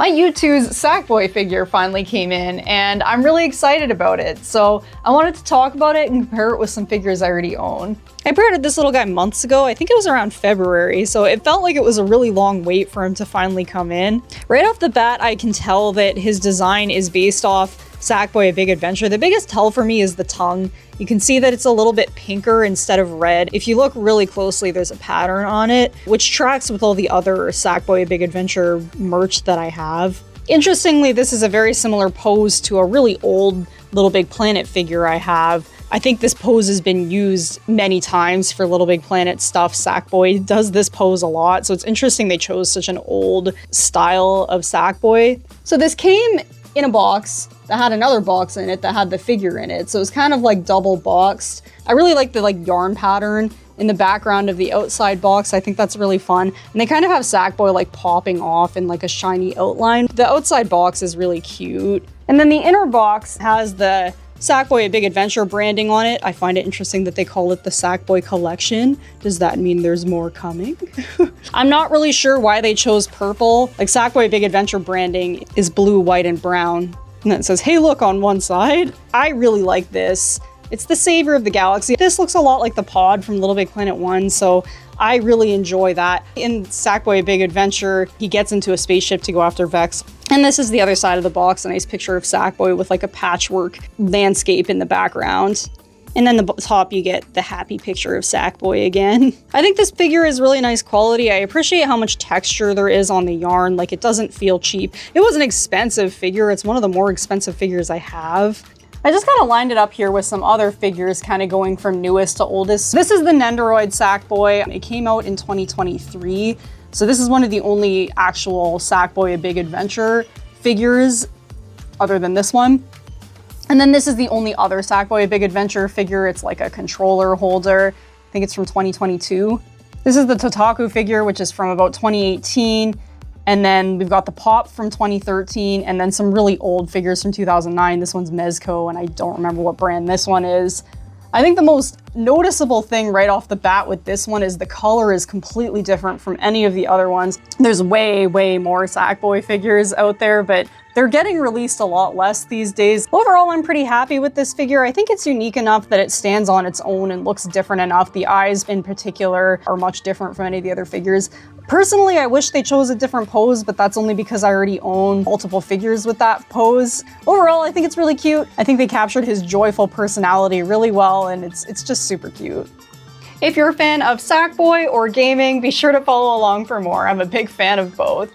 My Youtooz Sackboy figure finally came in and I'm really excited about it. So I wanted to talk about it and compare it with some figures I already own. I pre-ordered this little guy months ago. I think it was around February, so it felt like it was a really long wait for him to finally come in. Right off the bat, I can tell that his design is based off Sackboy: A Big Adventure. The biggest tell for me is the tongue. You can see that it's a little bit pinker instead of red. If you look really closely, there's a pattern on it, which tracks with all the other Sackboy: A Big Adventure merch that I have. Interestingly, this is a very similar pose to a really old LittleBigPlanet figure I have. I think this pose has been used many times for LittleBigPlanet stuff. Sackboy does this pose a lot, so it's interesting they chose such an old style of Sackboy. So this came in a box that had another box in it that had the figure in it, so it's kind of like double boxed. I really like the yarn pattern in the background of the outside box. I think that's really fun. And they kind of have Sackboy like popping off in like a shiny outline. The outside box is really cute. And then the inner box has the Sackboy: A Big Adventure branding on it. I find it interesting that they call it the Sackboy Collection. Does that mean there's more coming? I'm not really sure why they chose purple. Like Sackboy: A Big Adventure branding is blue, white, and brown. And then it says, hey, look on one side. I really like this. It's the savior of the galaxy. This looks a lot like the pod from LittleBigPlanet 1, so I really enjoy that. In Sackboy: A Big Adventure, he gets into a spaceship to go after Vex. And this is the other side of the box, a nice picture of Sackboy with like a patchwork landscape in the background. And then the top, you get the happy picture of Sackboy again. I think this figure is really nice quality. I appreciate how much texture there is on the yarn. Like, it doesn't feel cheap. It was an expensive figure. It's one of the more expensive figures I have. I just kind of lined it up here with some other figures kind of going from newest to oldest. This is the Nendoroid Sackboy. It came out in 2023. So this is one of the only actual Sackboy: A Big Adventure figures other than this one. And then this is the only other Sackboy: A Big Adventure figure. It's like a controller holder. I think it's from 2022. This is the Totaku figure, which is from about 2018. And then we've got the Pop from 2013, and then some really old figures from 2009. This one's Mezco, and I don't remember what brand this one is. I think the most noticeable thing right off the bat with this one is the color is completely different from any of the other ones. There's way, way more Sackboy figures out there, but they're getting released a lot less these days. Overall, I'm pretty happy with this figure. I think it's unique enough that it stands on its own and looks different enough. The eyes in particular are much different from any of the other figures. Personally, I wish they chose a different pose, but that's only because I already own multiple figures with that pose. Overall, I think it's really cute. I think they captured his joyful personality really well, and it's just super cute. If you're a fan of Sackboy or gaming, be sure to follow along for more. I'm a big fan of both.